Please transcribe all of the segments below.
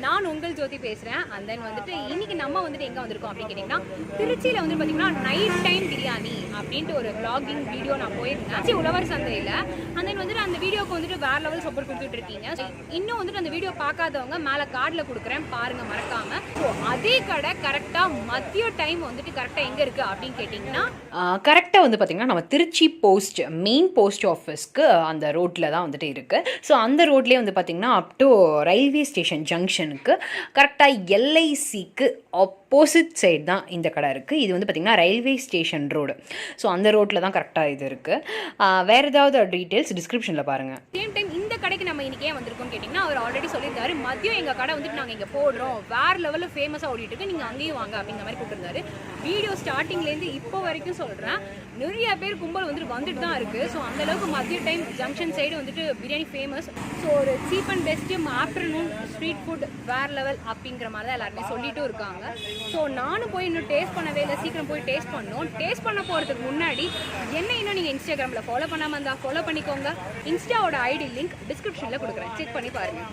நான் உங்கள் ஜோதி பேசுகிறேன். அண்ட் தென் வந்துட்டு இன்னைக்கு நம்ம வந்துட்டு எங்கே வந்திருக்கோம் அப்படின்னு கேட்டிங்கன்னா, திருச்சியில் வந்து பார்த்தீங்கன்னா நைட் டைம் பிரியாணி அப்படின்ட்டு ஒரு vlogging வீடியோ நான் போயிருந்தேன் உழவர் சந்தையில். அண்ட் தென் வந்துட்டு அந்த வீடியோக்கு வந்துட்டு வேறு லெவல் சப்போர்ட் கொடுத்துட்டு இருக்கீங்க. இன்னும் வந்துட்டு அந்த வீடியோ பார்க்காதவங்க மேலே கார்டில் கொடுக்குறேன் பாருங்கள் மறக்காமல். ஸோ அதே கடை கரெக்டாக மதிய டைம் வந்துட்டு கரெக்டாக எங்கே இருக்குது அப்படின்னு கேட்டிங்கன்னா, கரெக்டாக வந்து பார்த்திங்கன்னா நம்ம திருச்சி போஸ்ட் மெயின் போஸ்ட் ஆஃபீஸ்க்கு அந்த ரோட்டில் தான் வந்துட்டு இருக்குது. ஸோ அந்த ரோட்லேயே வந்து பார்த்திங்கன்னா அப் டு ரயில்வே ஸ்டேஷன் ஜங்ஷனுக்கு கரெக்டாக எல்ஐசிக்கு ஆப்போசிட் சைடு தான் இந்த கடை இருக்குது. இது வந்து பார்த்திங்கன்னா ரயில்வே ஸ்டேஷன் ரோடு. ஸோ அந்த ரோட்டில் தான் கரெக்டாக இது இருக்குது. வேறு ஏதாவது டீட்டெயில்ஸ் டிஸ்கிரிப்ஷனில் பாருங்கள். சேம் டைம் இந்த கடைக்கு நம்ம இன்றைக்கி ஏன் வந்திருக்கோம் கேட்டிங்கன்னா, அவர் ஆல்ரெடி சொல்லியிருந்தாரு மதியம் எங்கள் கடை வந்துட்டு நாங்கள் இங்கே போடுறோம், வேறு லெவலில் ஃபேமஸாக ஓடிட்டு இருக்கு, நீங்கள் அங்கேயும் வாங்க அப்படிங்கிற மாதிரி கூப்பிட்டுருந்தாரு. வீடியோ ஸ்டார்டிங்லேருந்து இப்போ வரைக்கும் சொல்கிறேன், நிறைய பேர் கும்பல் வந்துட்டு தான் இருக்குது. ஸோ அந்தளவுக்கு மதிய டைம் ஜங்ஷன் சைடு வந்துட்டு பிரியாணி ஃபேமஸ். ஸோ ஒரு cheap and best afternoon street food வேறு லெவல் அப்படிங்கிற மாதிரி தான் எல்லாருமே சொல்லிட்டும் இருக்காங்க. ஸோ நானும் போய் இன்னும் டேஸ்ட் பண்ணவே இல்லை, சீக்கிரம் போய் டேஸ்ட் பண்ணணும். டேஸ்ட் பண்ண போகிறதுக்கு முன்னாடி என்ன இன்னும் நீங்கள் இன்ஸ்டாகிராமில் ஃபாலோ பண்ணாமல் இருந்தால் ஃபாலோ பண்ணிக்கோங்க. இன்ஸ்டாவோட ஐடி லிங்க் டிஸ்கிரிப்ஷனில் கொடுக்குறேன், செக் பண்ணி பாருங்கள்.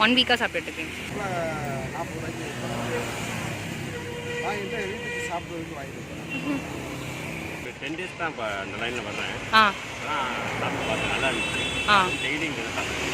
ஒன் வீக்காக சாப்பிட்டுட்டு இருக்கீங்க. 40 ரூபாய்க்கு வாங்கிட்டு வீட்டுக்கு சாப்பிட்றதுக்கு வாங்கிட்டு 10 டேஸ் தான் இப்போ அந்த லைனில் வர்றேன். சாப்பிட்டு பார்த்து நல்லா இருந்துச்சு. டெய்லி இங்கே சாப்பிடுவேன்.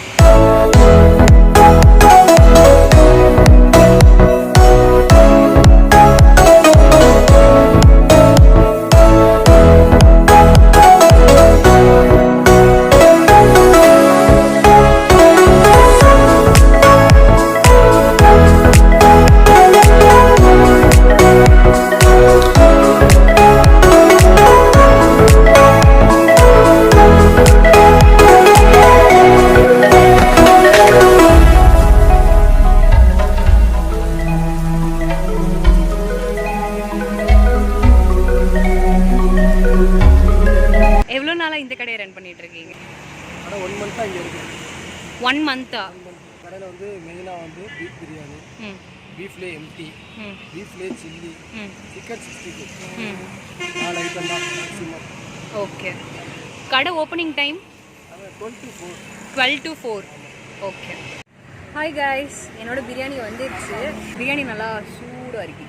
எவ்வளோ நாளாக இந்த கடையை ரன் பண்ணிட்டு இருக்கீங்க? ஆனால் 1 மந்த்தாக இங்கே இருக்குது. 1 மந்த்தா? கடையில் வந்து மெயினாக வந்து பீஃப் பிரியாணி, பீஃப்லேயே எம்டி, பீஃப்லேயே சில்லி, சிக்கன் 62 4 ஐட்டம் தான் மேக்ஸிமம். ஓகே. கடை opening time 12 to 4. Okay. Hi guys, என்னோட பிரியாணி வந்துடுச்சு. பிரியாணி நல்லா சூடாக இருக்கு.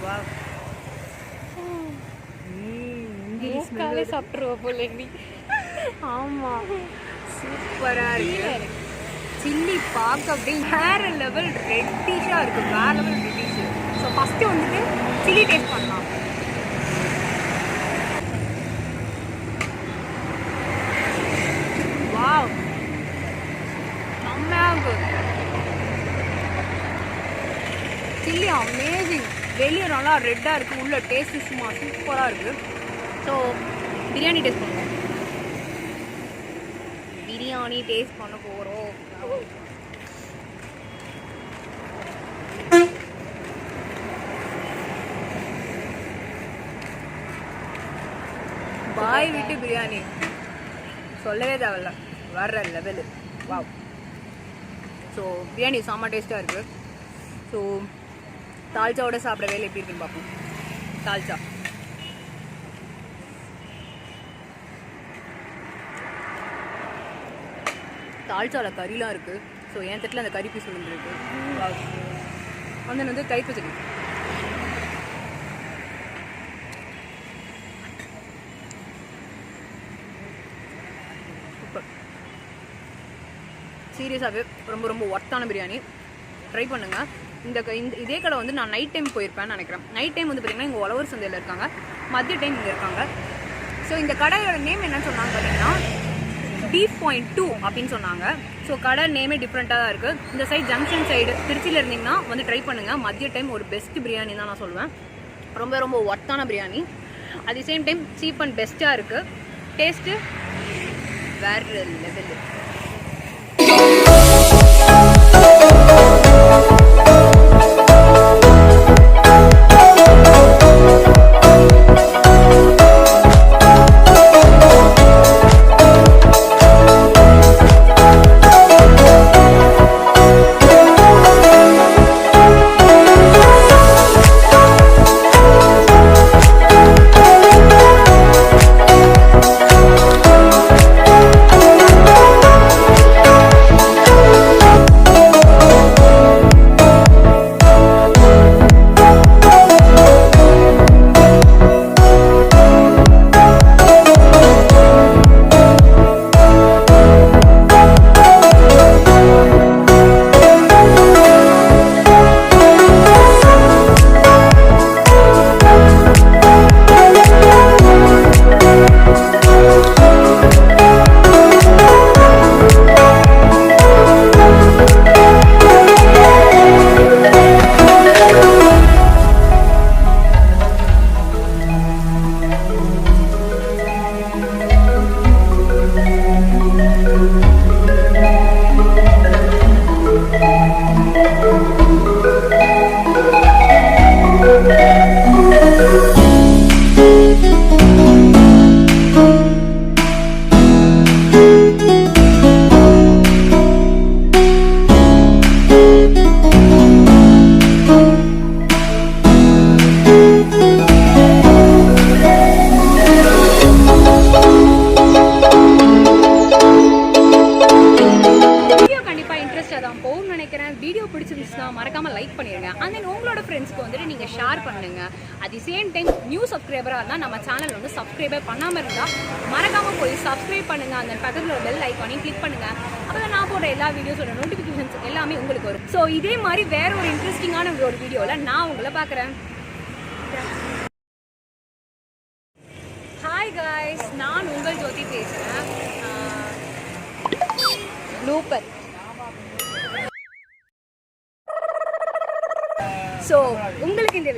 வா, மூக்காலே சாப்பிட்ருவோம் போல நீ. ஆமாம், சூப்பராக இருக்கு. சில்லி பார்க்க அப்படியே வேறு லெவல் ரெட்டிஷாக இருக்குது, வேறு லெவல் ரெட்டிஷ். ஸோ ஃபஸ்ட்டு வந்துட்டு சில்லி டேஸ்ட் பண்ணலாம். வாவ், செம்மையாக இருக்குது. Chilli amazing. வெளியே நல்லா ரெட்டாக இருக்குது, உள்ள டேஸ்ட்டு சும்மா சூப்பராக இருக்குது. ஸோ பிரியாணி டேஸ்ட் பண்ணுவோம். பிரியாணி டேஸ்ட் பண்ண போகிறோம். பாய் விட்டு பிரியாணி சொல்லவே தேவையில்ல, வர்ற லெவலு. வாவ். ஸோ பிரியாணி செம்ம டேஸ்ட்டாக இருக்குது. ஸோ தால்ச்சாவோட சாப்பிட வேலை எப்படி இருக்குன்னு பார்ப்போம். தால்ச்சா தால்ச்சாவில் கறிலாம் இருக்குது. ஸோ என் தட்டில் அந்த கறி பீஸ் விழுந்துருக்கு. வந்து தயிர் பச்சடி. சூப்பர். சீரியஸாகவே ரொம்ப ரொம்ப ஒர்த்தான பிரியாணி. ட்ரை பண்ணுங்கள். இதே கடை வந்து நான் நைட் டைம் போயிருப்பேன்னு நினைக்கிறேன். நைட் டைம் வந்து பார்த்திங்கன்னா இங்கே உழவர் சந்தையில் இருக்காங்க, மதிய டைம் இங்கே இருக்காங்க. ஸோ இந்த கடையோட நேம் என்னன்னு சொன்னாங்க பார்த்தீங்கன்னா D.2 அப்படின்னு சொன்னாங்க. ஸோ கடை நேமே டிஃப்ரெண்ட்டாக தான் இருக்குது. இந்த சைட் ஜங்ஷன் சைடு திருச்சியில் இருந்தீங்கன்னா வந்து ட்ரை பண்ணுங்கள். மதிய டைம் ஒரு பெஸ்ட் பிரியாணி தான் நான் சொல்லுவேன். ரொம்ப ரொம்ப ஒர்த்தான biryani. At the same time cheap and பெஸ்ட்டாக இருக்குது. டேஸ்ட்டு வேறு லெவலு. வீடியோ பிடிச்சிருந்துச்சுன்னா மறக்காம லைக் பண்ணிடுங்க. அண்ட் தென் உங்களோட ஃப்ரெண்ட்ஸ்க்கு வந்துட்டு நீங்கள் ஷேர் பண்ணுங்க. At the same time new சப்ஸ்கிரைபராக இருந்தால் நம்ம சேனல் வந்து சப்ஸ்கிரைபர் பண்ணாமல் இருந்தால் மறக்காமல் போய் சப்ஸ்கிரைப் பண்ணுங்க. அந்த பக்கத்தில் ஒரு பெல் ஐக்கானையும் கிளிக் பண்ணுங்க. அப்போ நான் போடுற எல்லா வீடியோஸோட நோட்டிஃபிகேஷன்ஸ் எல்லாமே உங்களுக்கு வரும். ஸோ இதே மாதிரி வேற ஒரு இன்ட்ரெஸ்டிங்கான ஒரு வீடியோவில் நான் உங்களை பார்க்குறேன். ஹாய் காய்ஸ், நான் உங்கள் ஜோதி பேசுகிறேன். லூப்பர். ஸோ உங்களுக்கு இந்த